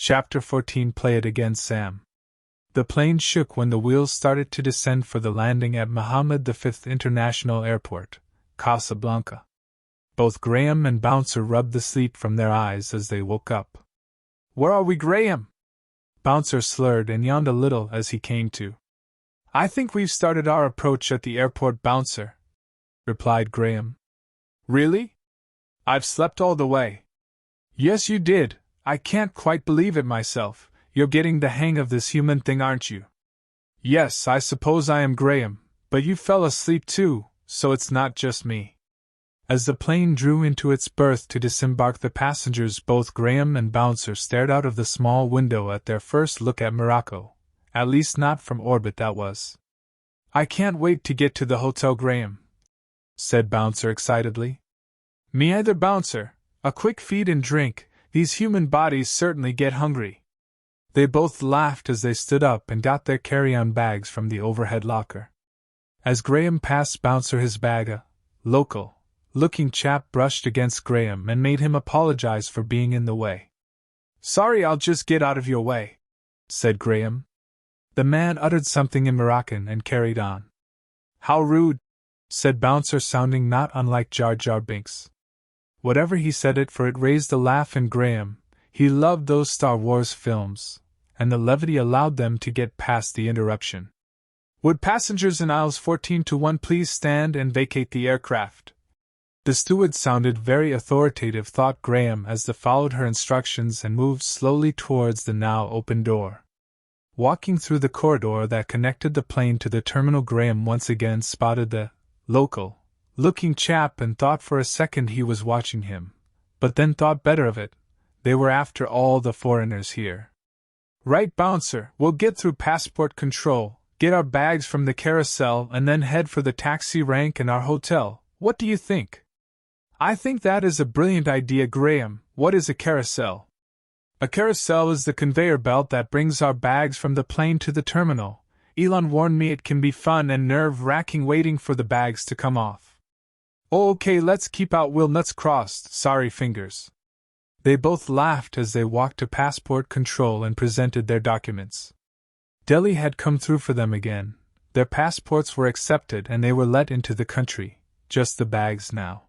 Chapter 14. Play it again, Sam. The plane shook when the wheels started to descend for the landing at Mohammed V International Airport, Casablanca. Both Graham and Bouncer rubbed the sleep from their eyes as they woke up. "Where are we, Graham?" Bouncer slurred and yawned a little as he came to. "I think we've started our approach at the airport, Bouncer," replied Graham. "Really? I've slept all the way." "Yes, you did. I can't quite believe it myself. You're getting the hang of this human thing, aren't you?" "Yes, I suppose I am, Graham, but you fell asleep too, so it's not just me." As the plane drew into its berth to disembark the passengers, both Graham and Bouncer stared out of the small window at their first look at Morocco, at least not from orbit, that was. "I can't wait to get to the hotel, Graham," said Bouncer excitedly. "Me either, Bouncer. A quick feed and drink. These human bodies certainly get hungry." They both laughed as they stood up and got their carry-on bags from the overhead locker. As Graham passed Bouncer his bag, a local-looking chap brushed against Graham and made him apologize for being in the way. "Sorry, I'll just get out of your way," said Graham. The man uttered something in Moroccan and carried on. "How rude," said Bouncer, sounding not unlike Jar Jar Binks. Whatever he said it, for it raised a laugh in Graham. He loved those Star Wars films, and the levity allowed them to get past the interruption. "Would passengers in aisles 14 to 1 please stand and vacate the aircraft?" The steward sounded very authoritative, thought Graham, as they followed her instructions and moved slowly towards the now open door. Walking through the corridor that connected the plane to the terminal, Graham once again spotted the local-looking chap and thought for a second he was watching him, but then thought better of it. They were after all the foreigners here. "Right, Bouncer, we'll get through passport control, get our bags from the carousel, and then head for the taxi rank and our hotel. What do you think?" "I think that is a brilliant idea, Graham. What is a carousel?" "A carousel is the conveyor belt that brings our bags from the plane to the terminal. Elon warned me it can be fun and nerve-wracking waiting for the bags to come off." "Oh, okay, let's keep out will nuts crossed, sorry fingers." They both laughed as they walked to passport control and presented their documents. Delhi had come through for them again. Their passports were accepted and they were let into the country, just the bags now.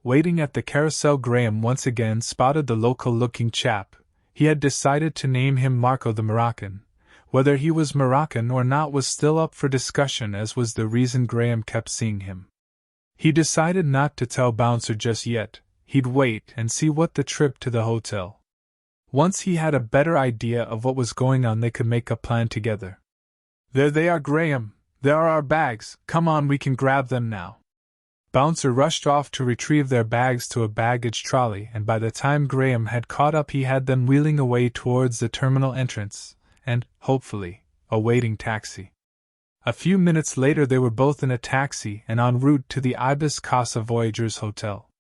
Waiting at the carousel, Graham once again spotted the local-looking chap. He had decided to name him Marco the Moroccan. Whether he was Moroccan or not was still up for discussion, as was the reason Graham kept seeing him. He decided not to tell Bouncer just yet. He'd wait and see what the trip to the hotel. Once he had a better idea of what was going on, they could make a plan together. "There they are, Graham. There are our bags. Come on, we can grab them now." Bouncer rushed off to retrieve their bags to a baggage trolley, and by the time Graham had caught up, he had them wheeling away towards the terminal entrance, and, hopefully, a waiting taxi. A few minutes later they were both in a taxi and en route to the Ibis Casa Voyagers Hotel.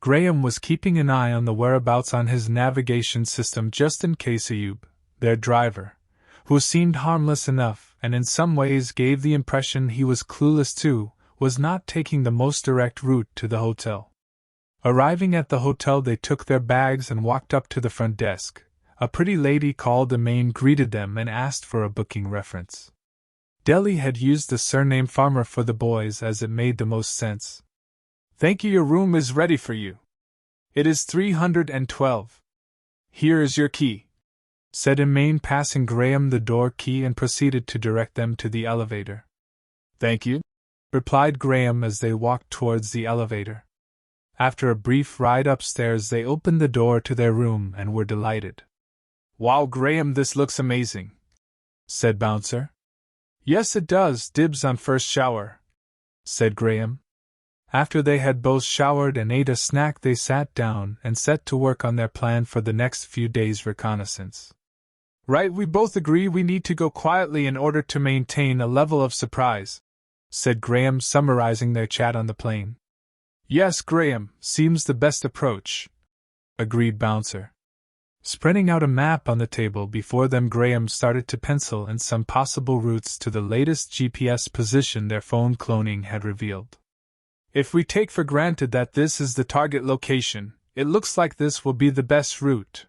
Graham was keeping an eye on the whereabouts on his navigation system just in case Ayub, their driver, who seemed harmless enough and in some ways gave the impression he was clueless too, was not taking the most direct route to the hotel. Arriving at the hotel, they took their bags and walked up to the front desk. A pretty lady called the main greeted them and asked for a booking reference. Delhi had used the surname Farmer for the boys as it made the most sense. "Thank you, your room is ready for you. It is 312. Here is your key," said Imane, passing Graham the door key, and proceeded to direct them to the elevator. "Thank you," replied Graham as they walked towards the elevator. After a brief ride upstairs, they opened the door to their room and were delighted. "Wow, Graham, this looks amazing," said Bouncer. "Yes, it does. Dibs on first shower," said Graham. After they had both showered and ate a snack, they sat down and set to work on their plan for the next few days' reconnaissance. "Right, we both agree we need to go quietly in order to maintain a level of surprise," said Graham, summarizing their chat on the plane. "Yes, Graham, seems the best approach," agreed Bouncer. Spreading out a map on the table before them, Graham started to pencil in some possible routes to the latest GPS position their phone cloning had revealed. "If we take for granted that this is the target location, it looks like this will be the best route,"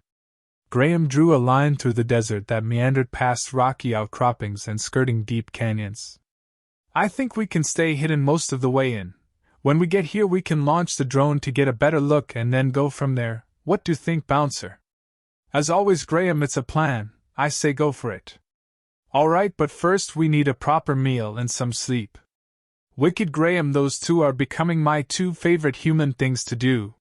Graham drew a line through the desert that meandered past rocky outcroppings and skirting deep canyons. I think we can stay hidden most of the way in. When we get here we can launch the drone to get a better look and then go from there. What do you think, Bouncer? As always, Graham, it's a plan. I say go for it. Alright, but first we need a proper meal and some sleep. Wicked Graham, those two are becoming my two favorite human things to do.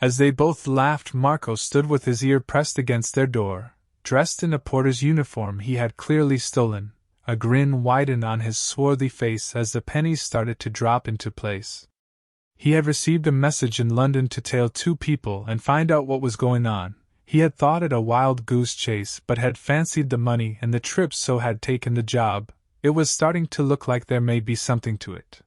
As they both laughed, Marco stood with his ear pressed against their door, dressed in a porter's uniform he had clearly stolen. A grin widened on his swarthy face as the pennies started to drop into place. He had received a message in London to tail two people and find out what was going on. He had thought it a wild goose chase but had fancied the money and the trip, so had taken the job. It was starting to look like there may be something to it.